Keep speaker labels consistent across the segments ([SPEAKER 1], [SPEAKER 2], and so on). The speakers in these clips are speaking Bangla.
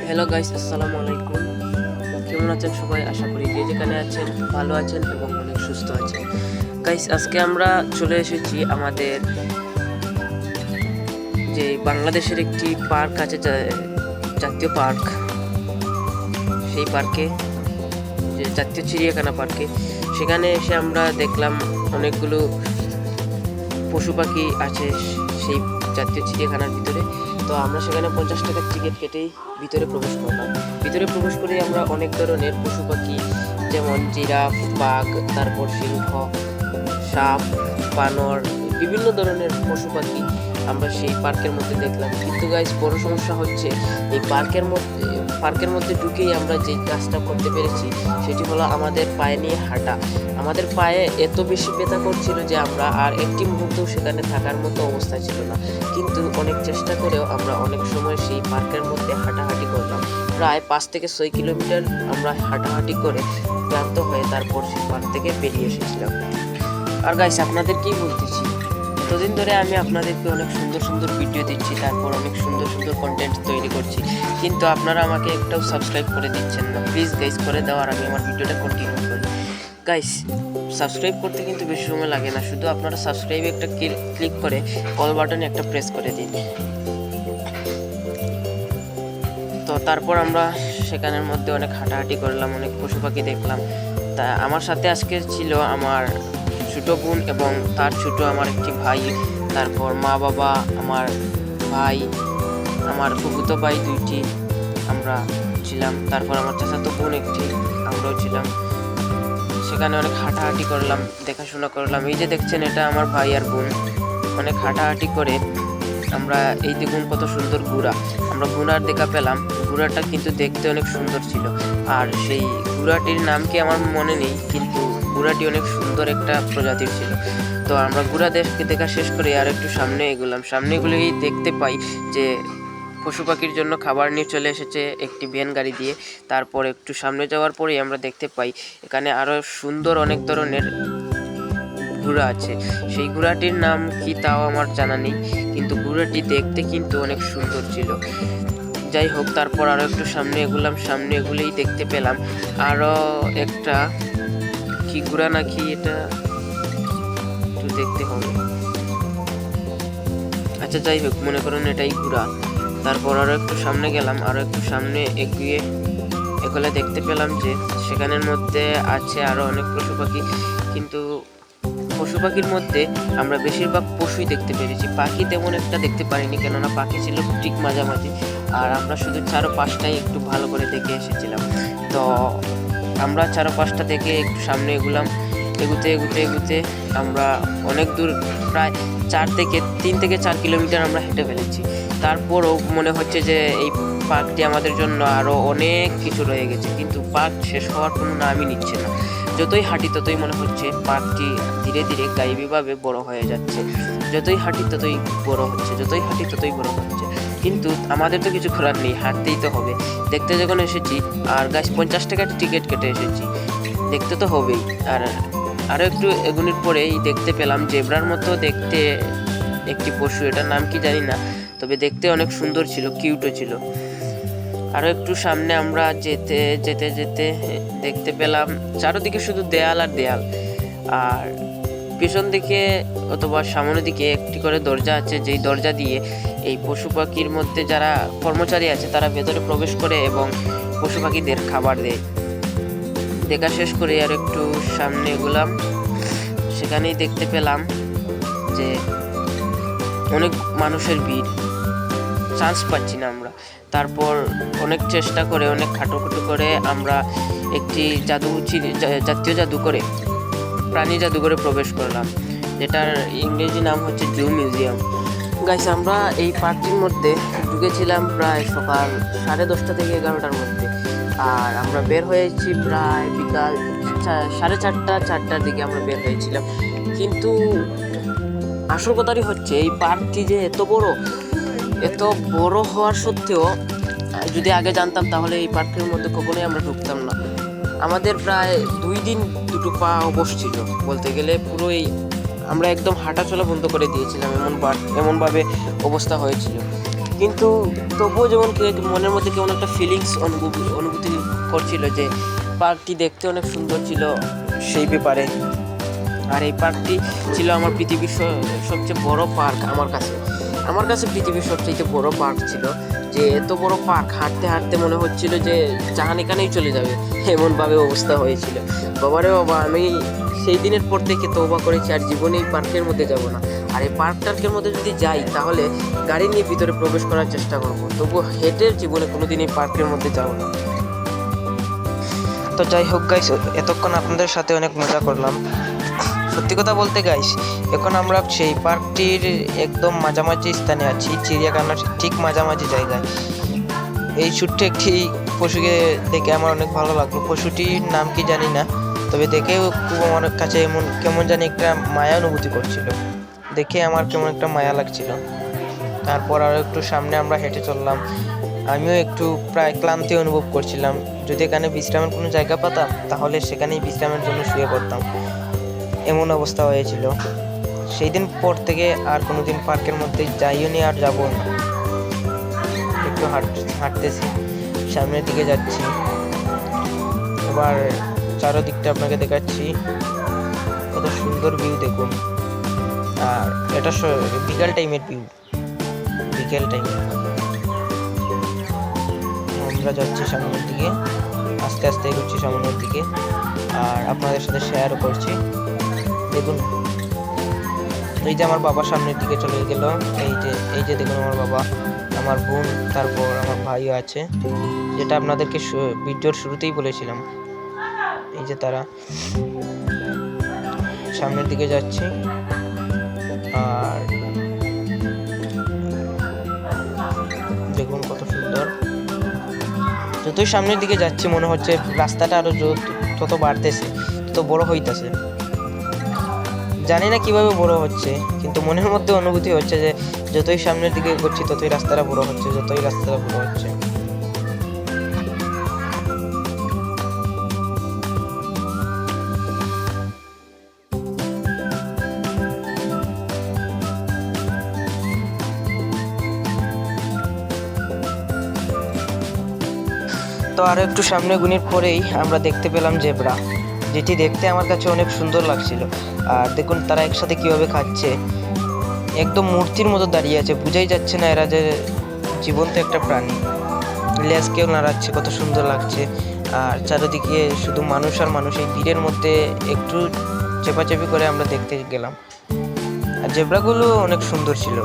[SPEAKER 1] হ্যালো গাইস, আসসালামু আলাইকুম। কেমন আছেন সবাই? আশা করি যে যেখানে আছেন ভালো আছেন এবং অনেক সুস্থ আছেন। গাইস, আজকে আমরা চলে এসেছি আমাদের যে বাংলাদেশের একটি পার্ক আছে, জাতীয় পার্ক, সেই পার্কে, যে জাতীয় চিড়িয়াখানা পার্কে। সেখানে এসে আমরা দেখলাম অনেকগুলো পশু পাখি আছে সেই জাতীয় চিড়িয়াখানার ভিতরে। তো আমরা সেখানে 50 টাকার টিকিট কেটেই ভিতরে প্রবেশ করলাম। ভিতরে প্রবেশ করে আমরা অনেক ধরনের পশু পাখি, যেমন জিরাফ, বাঘ, তারপর সিংহ, সাপ, বানর, বিভিন্ন ধরনের পশু পাখি আমরা সেই পার্কের মধ্যে দেখলাম। কিন্তু গাইস, বড় সমস্যা হচ্ছে এই পার্কের মধ্যে ঢুকেই আমরা যেই কাজটা করতে পেরেছি সেটি হলো আমাদের পায়ে নিয়ে হাঁটা। আমাদের পায়ে এত বেশি ব্যথা করছিল যে আমরা আর একটি মুহূর্তেও সেখানে থাকার মতো অবস্থা ছিল না। কিন্তু অনেক চেষ্টা করেও আমরা অনেক সময় সেই পার্কের মধ্যে হাঁটাহাঁটি করলাম। প্রায় 5 থেকে 6 কিলোমিটার আমরা হাঁটাহাঁটি করে ক্লান্ত হয়ে তারপর সেই পার্ক থেকে বেরিয়ে এসেছিলাম। আর গাইস, আপনাদের কি বলতেছি, এতদিন ধরে আমি আপনাদেরকে অনেক সুন্দর সুন্দর ভিডিও দিচ্ছি, তারপর অনেক সুন্দর সুন্দর কন্টেন্ট তৈরি করছি, কিন্তু আপনারা আমাকে একটাও সাবস্ক্রাইব করে দিচ্ছেন না। প্লিজ গাইস, করে দাও আর আমি আমার ভিডিওটা কন্টিনিউ করি। গাইস, সাবস্ক্রাইব করতে কিন্তু বেশি সময় লাগে না, শুধু আপনারা সাবস্ক্রাইবে একটা ক্লিক করে অল বাটনে একটা প্রেস করে দিন। তো তারপর আমরা সেখানের মধ্যে অনেক হাঁটাহাঁটি করলাম, অনেক পশু পাখি দেখলাম। তা আমার সাথে আজকে ছিল আমার ছোটো বোন এবং তার ছোটো আমার একটি ভাই, তারপর মা বাবা, আমার ভাই, আমার ফুফুতো ভাই 2টি আমরা ছিলাম, তারপর আমার চাচাতো বোন একটি, আমরাও ছিলাম। সেখানে অনেক হাঁটাহাঁটি করলাম, দেখাশোনা করলাম। এই যে দেখছেন, এটা আমার ভাই আর বোন। অনেক হাঁটাহাঁটি করে আমরা এই দেখুন কত সুন্দর ঘোড়া, আমরা ঘোড়ার দেখা পেলাম। ঘোড়াটা কিন্তু দেখতে অনেক সুন্দর ছিল, আর সেই ঘোড়াটির নাম কি আমার মনে নেই, কিন্তু ঘোড়াটি অনেক সুন্দর একটা প্রজাতির ছিল। তো আমরা ঘোড়া দেখা শেষ করে আর একটু সামনে এগোলাম। সামনে এগুলোই দেখতে পাই যে পশু পাখির জন্য খাবার নিয়ে চলে এসেছে একটি ভ্যান গাড়ি দিয়ে। তারপর একটু সামনে যাওয়ার পরেই আমরা দেখতে পাই এখানে আরও সুন্দর অনেক ধরনের ঘোড়া আছে। সেই ঘোড়াটির নাম কি তাও আমার জানা নেই, কিন্তু ঘোড়াটি দেখতে কিন্তু অনেক সুন্দর ছিল। যাই হোক, তারপর আরও একটু সামনে এগুলাম। সামনে এগুলোই দেখতে পেলাম আরও একটা কি ঘোড়া নাকি, এটা একটু দেখতে হবে। আচ্ছা, যাই হোক, মনে করুন এটাই ঘোড়া। তারপর আরও একটু সামনে গেলাম, আরও একটু সামনে এগিয়ে এগুলো দেখতে পেলাম যে সেখানের মধ্যে আছে আরও অনেক পশু পাখি, কিন্তু পশু পাখির মধ্যে আমরা বেশিরভাগ পশুই দেখতে পেরেছি, পাখি তেমন একটা দেখতে পারিনি, কেননা পাখি ছিল ঠিক মাঝামাঝি, আর আমরা শুধু 4-5টাই একটু ভালো করে দেখে এসেছিলাম। তো আমরা 4-5টা দেখে একটু সামনে এগুলাম। এগুতে এগুতে এগুতে আমরা অনেক দূর, প্রায় 3 থেকে 4 কিলোমিটার আমরা হেঁটে ফেলেছি। তারপরও মনে হচ্ছে যে এই পার্কটি আমাদের জন্য আরও অনেক কিছু রয়ে গেছে, কিন্তু পার্ক শেষ হওয়ার কোনো নামই নিচ্ছে না। যতই হাঁটি ততই মনে হচ্ছে পার্কটি ধীরে ধীরে গাইবীভাবে বড় হয়ে যাচ্ছে। যতই হাঁটি ততই বড় হচ্ছে, যতই হাঁটি ততই বড় হচ্ছে। কিন্তু আমাদের তো কিছু করার নেই, হাঁটতেই তো হবে। দেখতে যখন এসেছি, আর গাছ 50 টাকার টিকিট কেটে এসেছি, দেখতে তো হবেই। আর আরও একটু এগুনির পরেই দেখতে পেলাম জেব্রার মতো দেখতে একটি পশু, এটার নাম কি জানি না, তবে দেখতে অনেক সুন্দর ছিল, কিউটও ছিল। আরও একটু সামনে আমরা যেতে যেতে যেতে দেখতে পেলাম চারদিকে শুধু দেয়াল আর দেয়াল, আর পিছন দিকে অথবা সামনের দিকে একটি করে দরজা আছে, যেই দরজা দিয়ে এই পশু পাখির মধ্যে যারা কর্মচারী আছে তারা ভেতরে প্রবেশ করে এবং পশু পাখিদের খাবার দেয়। দেখা শেষ করে আর একটু সামনে এগোলাম, সেখানেই দেখতে পেলাম যে অনেক মানুষের ভিড়, চান্স পাচ্ছি না আমরা। তারপর অনেক চেষ্টা করে, অনেক খাটোখাটো করে আমরা একটি জাতীয় জাদুঘরে, প্রাণী জাদুঘরে প্রবেশ করলাম, যেটার ইংরেজি নাম হচ্ছে জু মিউজিয়াম। গাইস, আমরা এই পার্কটির মধ্যে ঢুকেছিলাম প্রায় সকাল 10:30 থেকে 11টার মধ্যে, আর আমরা বের হয়েছি প্রায় বিকাল 4:30-4টার দিকে আমরা বের হয়েছিলাম। কিন্তু আসল কথাটি হচ্ছে এই পার্কটি যে এত বড় হওয়ার সত্ত্বেও যদি আগে জানতাম তাহলে এই পার্কের মধ্যে কখনোই আমরা ঢুকতাম না। আমাদের প্রায় 2 দিন দুটো পা অবশ ছিল বলতে গেলে, পুরোই আমরা একদম হাঁটা চলা বন্ধ করে দিয়েছিলাম, এমনভাবে অবস্থা হয়েছিল। কিন্তু তবুও যেমন মনের মধ্যে কেমন একটা ফিলিংস অনুভূতি করছিল যে পার্কটি দেখতে অনেক সুন্দর ছিল সেই ব্যাপারে। আর এই পার্কটি ছিল আমার পৃথিবীর সবচেয়ে বড় পার্ক। আমার কাছে পৃথিবীর সবচেয়ে বড় পার্ক ছিল, যে এত বড় পার্ক হাঁটতে হাঁটতে মনে হচ্ছিল যে জাহান এখানেই চলে যাবে, এমনভাবে অবস্থা হয়েছিল। বাবারে বাবা, আমি সেই দিনের পর থেকে তওবা করেছি আর জীবনে এই পার্কের মধ্যে যাব না। আর এই পার্কের মধ্যে যদি যাই তাহলে গাড়ি নিয়ে ভিতরে প্রবেশ করার চেষ্টা করব, তবু হেঁটে জীবনে কোনোদিন এই পার্কের মধ্যে যাব না।
[SPEAKER 2] তো যাই হোক গাইস, এতক্ষণ আপনাদের সাথে অনেক মজা করলাম। সত্যি কথা বলতে গাইস, এখন আমরা সেই পার্কটির একদম মাঝামাঝি স্থানে আছি, চিড়িয়াখানার ঠিক মাঝামাঝি জায়গায়। এই ছোট্ট একটি পশুকে দেখে আমার অনেক ভালো লাগলো। পশুটির নাম কি জানি না, তবে দেখেও খুব আমার কাছে কেমন জানি একটা মায়া অনুভূতি করছিল, দেখে আমার কেমন একটা মায়া লাগছিল। তারপর আরও একটু সামনে আমরা হেঁটে চললাম। আমিও একটু প্রায় ক্লান্তি অনুভব করছিলাম। যদি এখানে বিশ্রামের কোনো জায়গা পেতাম তাহলে সেখানেই বিশ্রামের জন্য শুয়ে পড়তাম, এমন অবস্থা হয়েছিল। সেই দিন পর থেকে আর কোনোদিন পার্কের মধ্যে যাইও নি, আর যাবো না। একটু হাঁটতেছি, সামনের দিকে যাচ্ছি। এবার চারোদিকটা আপনাকে দেখাচ্ছি, কত সুন্দর ভিউ দেখুন। আর এটা বিকেল টাইমের ভিউ, বিকেল টাইমে আমরা যাচ্ছি সামনের দিকে, আস্তে আস্তে এগোচ্ছি সামনের দিকে, আর আপনাদের সাথে শেয়ারও করছি। দেখুন, এই যে আমার বাবা সামনের দিকে চলে গেল। এই যে দেখুন আমার বাবা, আমার বোন, তারপর আমার ভাইও আছে, যেটা আপনাদেরকে ভিডিওর শুরুতেই বলেছিলাম। এই যে তারা সামনের দিকে যাচ্ছি। আর দেখুন কত সুন্দর। যতই সামনের দিকে যাচ্ছি মনে হচ্ছে রাস্তাটা আরো তত বাড়তেছে, তত বড় হইতেছে। জানি না কিভাবে বড় হচ্ছে, কিন্তু মনের মধ্যে অনুভূতি হচ্ছে যে যতই সামনের দিকে এগোচ্ছি ততই রাস্তাটা বড় হচ্ছে, যতই রাস্তাটা বড় হচ্ছে। তো আরো একটু সামনে গুনির পরেই আমরা দেখতে পেলাম জেব্রা, যেটি দেখতে আমার কাছে অনেক সুন্দর লাগছিল। আর দেখুন তারা একসাথে কিভাবে খাচ্ছে, একদম মূর্তির মতো দাঁড়িয়ে আছে, বুঝাই যাচ্ছে না এরা যে জীবন্ত একটা প্রাণী। লেজকেও নাড়াচ্ছে, কত সুন্দর লাগছে। আর চারিদিকে শুধু মানুষ আর মানুষ, এই ভিড়ের মধ্যে একটু চেপাচেপি করে আমরা দেখতে গেলাম। আর জেব্রাগুলো অনেক সুন্দর ছিল,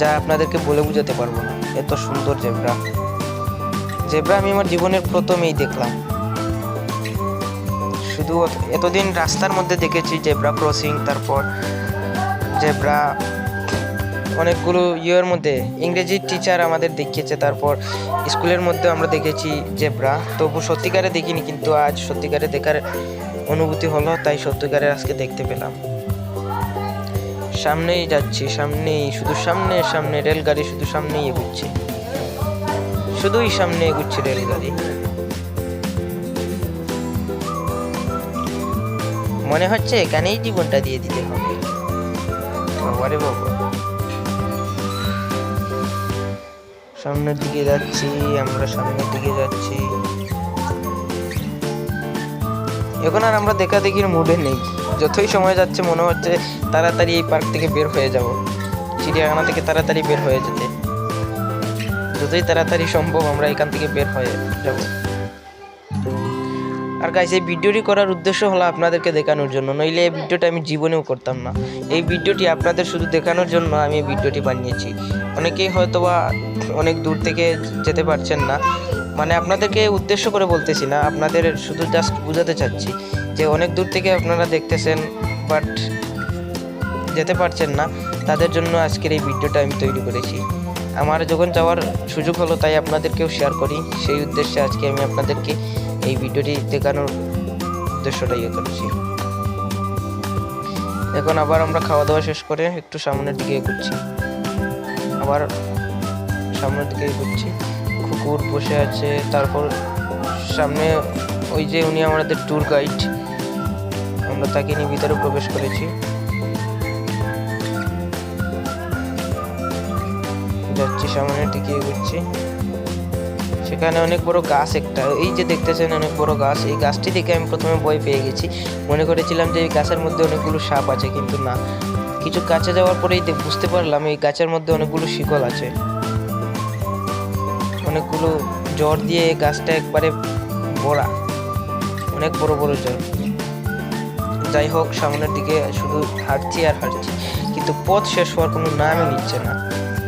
[SPEAKER 2] যা আপনাদেরকে বলে বোঝাতে পারবো না, এত সুন্দর জেব্রা। আমি আমার জীবনের প্রথমেই দেখলাম। শুধু এতদিন রাস্তার মধ্যে দেখেছি জেব্রা ক্রসিং, তারপর জেব্রা অনেকগুলো ইয়ের মধ্যে ইংরেজির টিচার আমাদের দেখিয়েছে, তারপর স্কুলের মধ্যে আমরা দেখেছি জেব্রা, তবু সত্যিকারে দেখিনি। কিন্তু আজ সত্যিকারে দেখার অনুভূতি হলো, তাই সত্যিকারে আজকে দেখতে পেলাম। সামনেই যাচ্ছি, সামনেই, শুধু সামনে রেলগাড়ি শুধু সামনেই এগুচ্ছে, শুধুই সামনে এগুচ্ছে রেলগাড়ি। মনে হচ্ছে এখানেই জীবনটা দিয়ে দিতে হবে। বাবারে বাবা, সামনের দিকে যাচ্ছি, আমরা সামনের দিকে যাচ্ছি। এখন আর আমরা দেখাদেখির মুডে নেই। যতই সময় যাচ্ছে মনে হচ্ছে তাড়াতাড়ি এই পার্ক থেকে বের হয়ে যাব, চিড়িয়াখানা থেকে তাড়াতাড়ি বের হয়ে যেতে। যতই তাড়াতাড়ি সম্ভব আমরা এখান থেকে বের হয়ে যাব। আর গাইস, এই ভিডিওটি করার উদ্দেশ্য হলো আপনাদেরকে দেখানোর জন্য, নইলে এই ভিডিওটা আমি জীবনেও করতাম না। এই ভিডিওটি আপনাদের শুধু দেখানোর জন্য আমি এই ভিডিওটি বানিয়েছি। অনেকেই হয়তো বা অনেক দূর থেকে যেতে পারছেন না, মানে আপনাদেরকে উদ্দেশ্য করে বলতেছি না, আপনাদের শুধু জাস্ট বোঝাতে চাচ্ছি যে অনেক দূর থেকে আপনারা দেখতেছেন বাট যেতে পারছেন না, তাদের জন্য আজকের এই ভিডিওটা আমি তৈরি করেছি। আমার যখন যাওয়ার সুযোগ হলো তাই আপনাদেরকেও শেয়ার করি, সেই উদ্দেশ্যে আজকে আমি আপনাদেরকে এই ভিডিওটি দেখানোর উদ্দেশ্যটা ইয়ে করেছি। এখন আবার আমরা খাওয়া দাওয়া শেষ করে একটু সামনের দিকে এগোচ্ছি, আবার সামনের দিকে এগোচ্ছি। কুকুর বসে আছে, তারপর সামনে ওই যে উনি আমাদের ট্যুর গাইড, আমরা তাকে নিয়ে ভিতরে প্রবেশ করেছি। যাচ্ছি, সামনের দিকে এগোচ্ছি। সেখানে অনেক বড় গাছ একটা, এই যে দেখতেছেন অনেক বড় গাছ, এই গাছটি দেখে আমি প্রথমে ভয় পেয়ে গেছি। মনে করেছিলাম যে এই গাছের মধ্যে অনেকগুলো সাপ আছে, কিন্তু না। কিছু কাছে যাওয়ার পরেই বুঝতে পারলাম এই গাছের মধ্যে অনেকগুলো শিকল আছে। অনেকগুলো জড় দিয়ে এই গাছটা একবারে ভরা, অনেক বড় বড় জড়। যাই হোক, সামনের দিকে শুধু হাঁটছি আর হাঁটছি, কিন্তু পথ শেষ হওয়ার কোনো নামই নিচ্ছে না।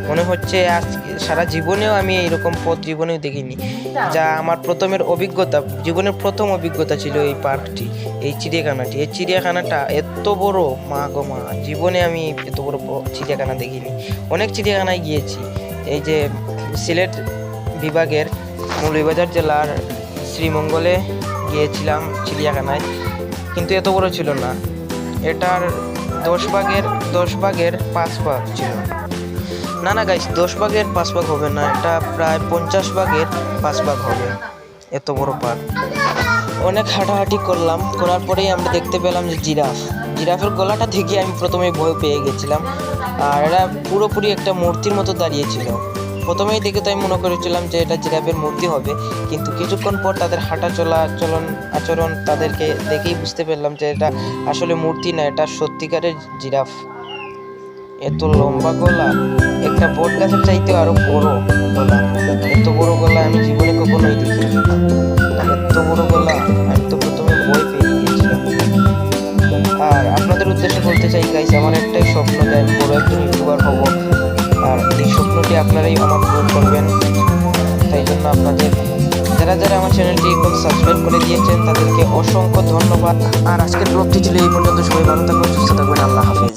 [SPEAKER 2] মনে হচ্ছে আজ সারা জীবনেও আমি এইরকম পথ জীবনেও দেখিনি। যা আমার জীবনের প্রথম অভিজ্ঞতা ছিল এই পার্কটি, এই চিড়িয়াখানাটি। এই চিড়িয়াখানাটা এত বড়, মা গো মা, জীবনে আমি এত বড় চিড়িয়াখানা দেখিনি। অনেক চিড়িয়াখানায় গিয়েছি, এই যে সিলেট বিভাগের মৌলভীবাজার জেলার শ্রীমঙ্গলে গিয়েছিলাম চিড়িয়াখানায়, কিন্তু এত বড় ছিল না। এটার 10 ভাগের 5 ভাগ ছিল। না গাইস, 10 ভাগের 5 ভাগ হবে না, এটা প্রায় 50 ভাগের 5 ভাগ হবে, এত বড় পার্ক। অনেক হাঁটাহাঁটি করলাম, করার পরেই আমরা দেখতে পেলাম যে জিরাফের গলাটা দেখে আমি প্রথমে ভয় পেয়ে গেছিলাম। আর এরা পুরোপুরি একটা মূর্তির মতো দাঁড়িয়েছিল। প্রথমেই দেখে তো আমি মনে করেছিলাম যে এটা জিরাফের মূর্তি হবে, কিন্তু কিছুক্ষণ পর তাদের হাঁটা আচরণ তাদেরকে দেখেই বুঝতে পারলাম যে এটা আসলে মূর্তি না, এটা সত্যিকারের জিরাফ। এত লম্বা গলা, একটা বট গাছের চাইতেও আরো বড় গলা। এত বড় গলা আমি জীবনে কখনোই দেখিনি। এত বড় গলা, আমি তো প্রথমে ভয় পেয়ে গিয়েছিলাম। আর আপনাদের উদ্দেশ্যে বলতে চাই গাইস, আমার একটাই স্বপ্ন যে আমি বড় একজন ইউটিউবার হব, আর এই স্বপ্নটি আপনারাই আমার পূরণ করবেন। তাই জন্য আপনাদের যারা আমার চ্যানেলটি এখন সাবস্ক্রাইব করে দিয়েছেন তাদেরকে অসংখ্য ধন্যবাদ। আর আজকের ব্লগটি ছিল এই পর্যন্ত। সবাই ভালো থাকবেন, সুস্থ থাকবেন, আল্লাহ হাফেজ।